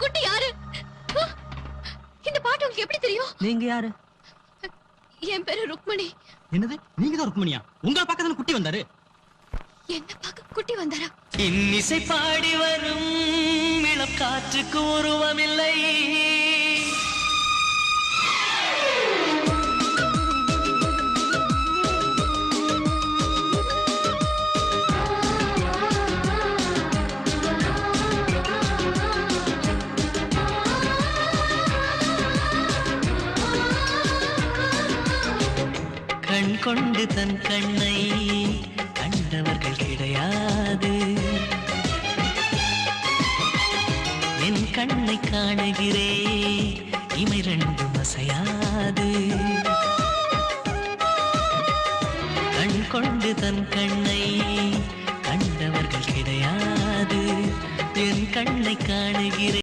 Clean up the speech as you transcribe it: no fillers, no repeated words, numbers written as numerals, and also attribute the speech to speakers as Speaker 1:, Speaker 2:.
Speaker 1: குட்டி யாரு? இந்த பாட்டு உங்களுக்கு எப்படி தெரியும்?
Speaker 2: நீங்க யாரு?
Speaker 1: என் பேரு ருக்மணி.
Speaker 3: என்னது, நீங்க தான் ருக்மணியா? உங்க பக்கத்துல குட்டி வந்தாரு.
Speaker 1: என்ன பார்க்க குட்டி வந்தாரா?
Speaker 2: இன்னிசை பாடி வரும் இளம் காற்றுக்கு உருவமில்லை. கண் கொண்டு தன் கண்ணை கண்டவர்கள் கிடையாது. என் கண்ணை காணுகிறே இமை ரெண்டும் அசையாது. கண் கொண்டு தன் கண்ணை கண்டவர்கள் கிடையாது. என் கண்ணை காணுகிறே